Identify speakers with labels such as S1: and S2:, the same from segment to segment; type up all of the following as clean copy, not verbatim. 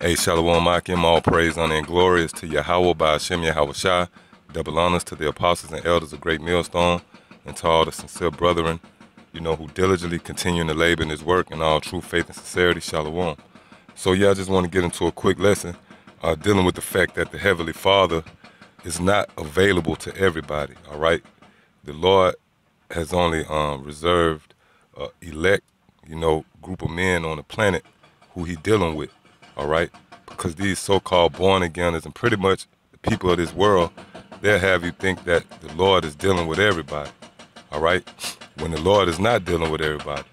S1: Hey, Shalom Akim, all praise, honor, and glory is to Yahweh by Hashem Yahweh Shai. Double honors to the apostles and elders of Great Millstone, and to all the sincere brethren, who diligently continue to labor in his work in all true faith and sincerity. Shalom. So, I just want to get into a quick lesson dealing with the fact that the Heavenly Father is not available to everybody, all right? The Lord has only reserved elect, group of men on the planet who he dealing with. All right, because these so-called born-againers and pretty much the people of this world, they'll have you think that the Lord is dealing with everybody, all right, when the Lord is not dealing with everybody.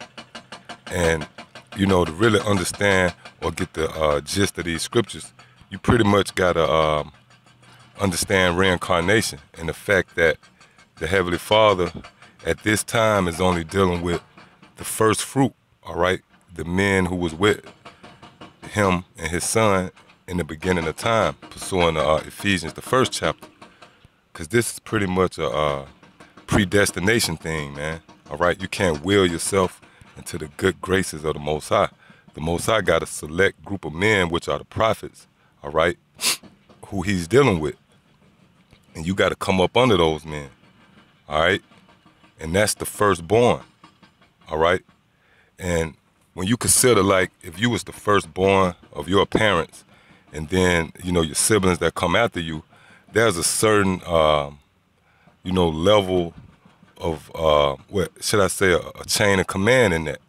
S1: And, to really understand or get the gist of these scriptures, you pretty much got to understand reincarnation and the fact that the Heavenly Father at this time is only dealing with the first fruit, all right, the men who was with him and his son in the beginning of time, pursuing Ephesians, the first chapter, because this is pretty much a predestination thing, man. All right, you can't will yourself into the good graces of the Most High. The Most High got a select group of men, which are the prophets, all right, who he's dealing with, and you got to come up under those men, all right, and that's the firstborn, all right, and when you consider, like, if you was the firstborn of your parents and then, your siblings that come after you, there's a certain, level of, what should I say, a chain of command in that.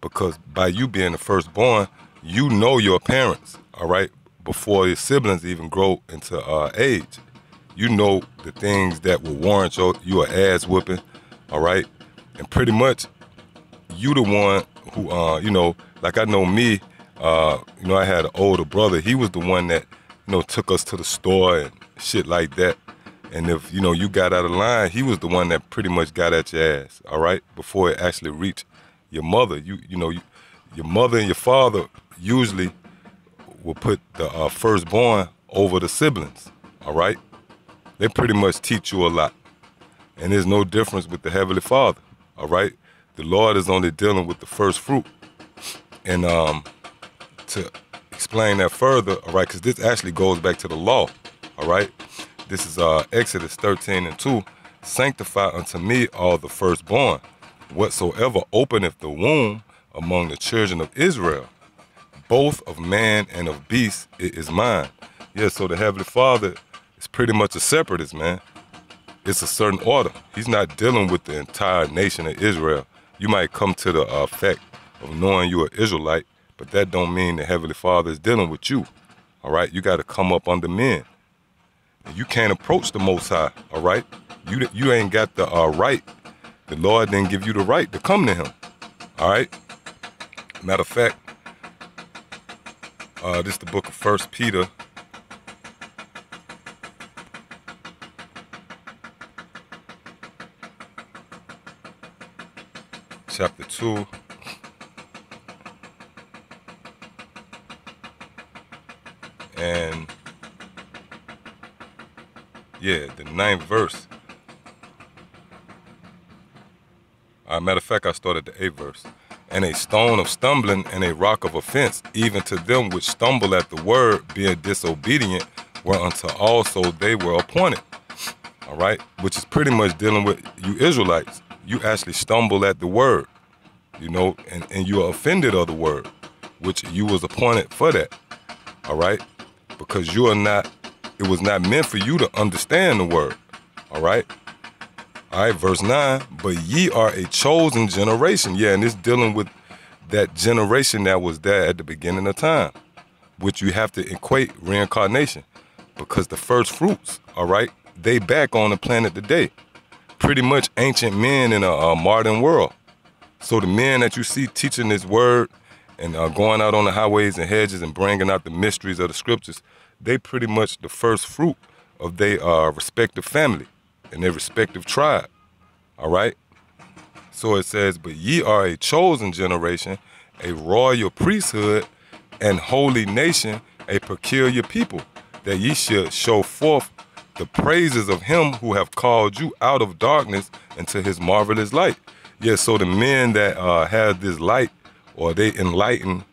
S1: Because by you being the firstborn, you know your parents, all right, before your siblings even grow into age. You know the things that will warrant you an ass whooping, all right? And pretty much, you the one who, like I know me, I had an older brother. He was the one that, took us to the store and shit like that. And if, you got out of line, he was the one that pretty much got at your ass, all right, before it actually reached your mother. Your mother and your father usually will put the firstborn over the siblings, all right? They pretty much teach you a lot. And there's no difference with the Heavenly Father, all right? The Lord is only dealing with the first fruit. And to explain that further, all right, because this actually goes back to the law, all right? This is Exodus 13:2. Sanctify unto me all the firstborn, whatsoever openeth the womb among the children of Israel, both of man and of beast, it is mine. Yeah, so the Heavenly Father is pretty much a separatist, man. It's a certain order. He's not dealing with the entire nation of Israel. You might come to the fact of knowing you're an Israelite, but that don't mean the Heavenly Father is dealing with you, all right? You got to come up under men. And you can't approach the Most High, all right? You ain't got the right. The Lord didn't give you the right to come to him, all right? Matter of fact, this is the book of 1 Peter. Chapter 2. And the 9th verse. Matter of fact, I started the 8th verse. And a stone of stumbling and a rock of offense, even to them which stumble at the word, being disobedient, whereunto also they were appointed. All right? Which is pretty much dealing with you Israelites. You actually stumble at the word, and you are offended of the word, which you was appointed for that, all right? Because it was not meant for you to understand the word, all right? All right, verse 9, but ye are a chosen generation. Yeah, and it's dealing with that generation that was there at the beginning of time, which you have to equate reincarnation, because the first fruits, all right, they back on the planet today. Pretty much ancient men in a modern world. So the men that you see teaching this word and going out on the highways and hedges and bringing out the mysteries of the scriptures, they pretty much the first fruit of their respective family and their respective tribe, all right? So it says, but ye are a chosen generation, a royal priesthood, and holy nation, a peculiar people, that ye should show forth the praises of him who have called you out of darkness into his marvelous light. Yeah, so the men that have this light, or they enlighten,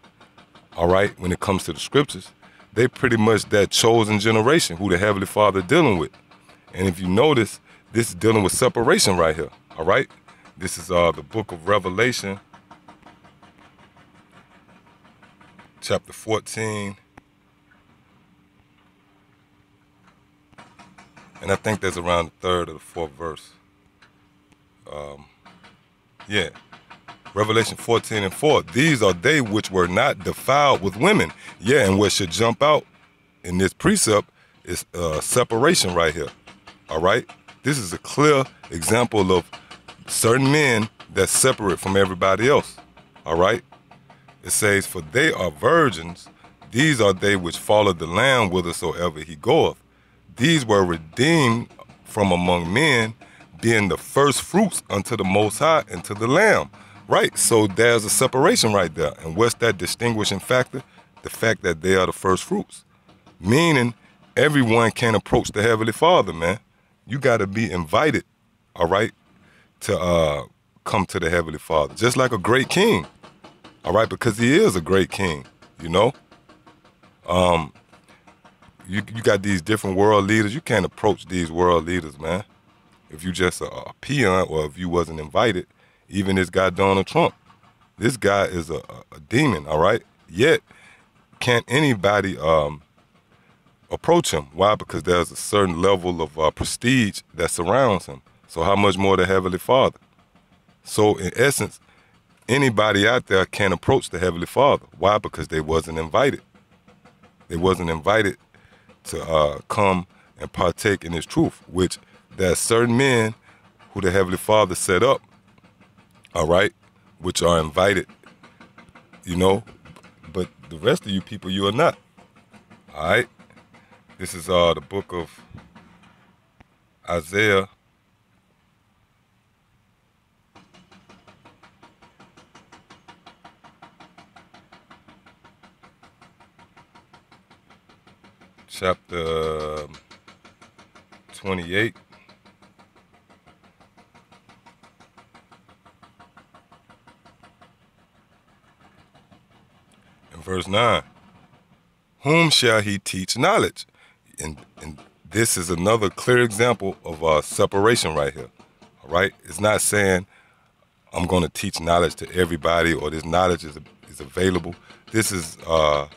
S1: all right, when it comes to the scriptures, they pretty much that chosen generation who the Heavenly Father dealing with. And if you notice, this is dealing with separation right here, all right? This is the book of Revelation, chapter 14. And I think that's around the third or the fourth verse. Yeah. Revelation 14:4. These are they which were not defiled with women. Yeah, and what should jump out in this precept is separation right here. All right? This is a clear example of certain men that's separate from everybody else. All right? It says, for they are virgins. These are they which follow the Lamb whithersoever he goeth. These were redeemed from among men, being the first fruits unto the Most High and to the Lamb. Right, so there's a separation right there. And what's that distinguishing factor? The fact that they are the first fruits. Meaning everyone can approach the Heavenly Father, man. You got to be invited, all right, to come to the Heavenly Father. Just like a great king, all right, because he is a great king, you know. You got these different world leaders. You can't approach these world leaders, man. If you just a peon or if you wasn't invited. Even this guy Donald Trump, this guy is a demon, all right? Yet, can't anybody approach him. Why? Because there's a certain level of prestige that surrounds him. So how much more the Heavenly Father? So in essence, anybody out there can approach the Heavenly Father. Why? Because they wasn't invited. They wasn't invited to come and partake in his truth, which there's certain men who the Heavenly Father set up, all right, which are invited, you know, but the rest of you people, you are not, all right? This is the book of Isaiah, chapter 28. Verse 9, whom shall he teach knowledge? And this is another clear example of separation right here, all right? It's not saying I'm going to teach knowledge to everybody or this knowledge is available. This is a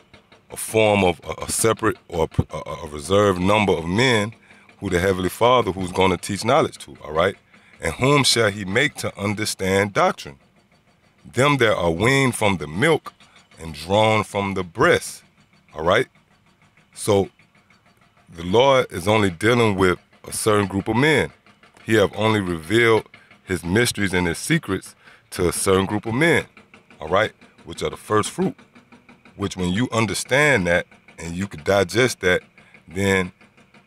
S1: form of a separate or a reserved number of men who the Heavenly Father who's going to teach knowledge to, all right? And whom shall he make to understand doctrine? Them that are weaned from the milk and drawn from the breast, all right? So the Lord is only dealing with a certain group of men. He have only revealed his mysteries and his secrets to a certain group of men, all right, which are the first fruit, which when you understand that and you could digest that, then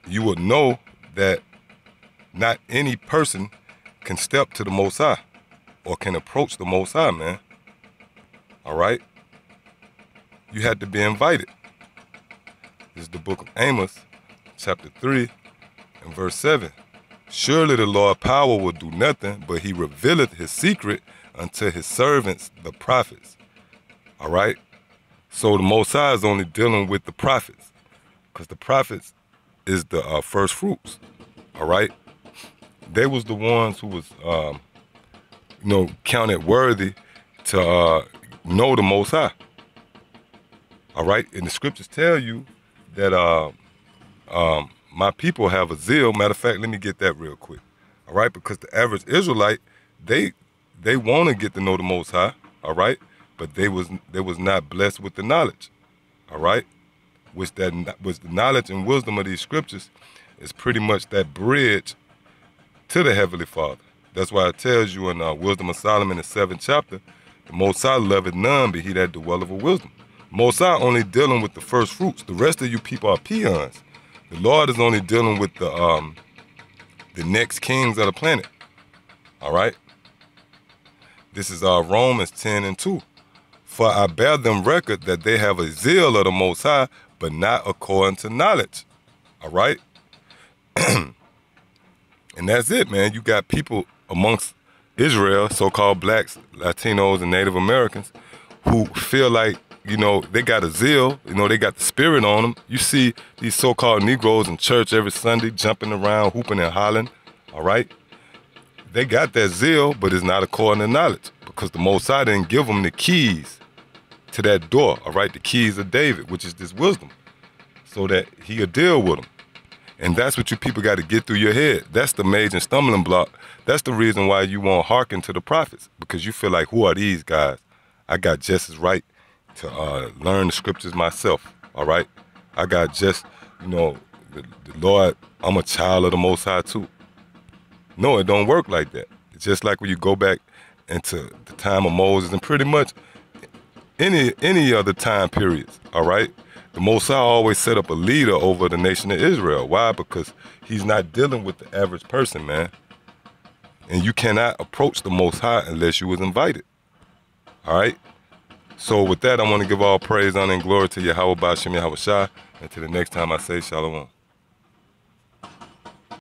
S1: you would know that not any person can step to the Most High or can approach the Most High, man, all right? You had to be invited. This is the book of Amos, chapter 3, and verse 7. Surely the Lord power will do nothing, but he revealeth his secret unto his servants, the prophets. All right? So the Most High is only dealing with the prophets, because the prophets is the first fruits. All right? They was the ones who was, counted worthy to know the Most High. All right, and the scriptures tell you that my people have a zeal. Matter of fact, let me get that real quick. All right, because the average Israelite, they want to get to know the Most High. All right, but they was not blessed with the knowledge. All right, which that was the knowledge and wisdom of these scriptures is pretty much that bridge to the Heavenly Father. That's why it tells you in Wisdom of Solomon, the 7th chapter, the Most High loveth none, but he that dwelleth with wisdom. Most High only dealing with the first fruits. The rest of you people are peons. The Lord is only dealing with the next kings of the planet. All right? This is Romans 10:2. For I bear them record that they have a zeal of the Most High, but not according to knowledge. All right? And that's it, man. You got people amongst Israel, so-called blacks, Latinos, and Native Americans, who feel like you know, they got a zeal, you know, they got the spirit on them. You see these so-called Negroes in church every Sunday jumping around, hooping and hollering, all right? They got that zeal, but it's not according to knowledge because the Most High didn't give them the keys to that door, all right? The keys of David, which is this wisdom, so that he'll deal with them. And that's what you people got to get through your head. That's the major stumbling block. That's the reason why you won't hearken to the prophets, because you feel like, who are these guys? I got just as right to learn the scriptures myself, all right? I got just, you know, the Lord, I'm a child of the Most High too. No, it don't work like that. It's just like when you go back into the time of Moses and pretty much any other time periods, all right? The Most High always set up a leader over the nation of Israel. Why? Because he's not dealing with the average person, man. And you cannot approach the Most High unless you was invited. All right? So with that, I want to give all praise, honor, and glory to Yahweh Ba'Shem Yahweh Shai. And to the next time I say Shalom.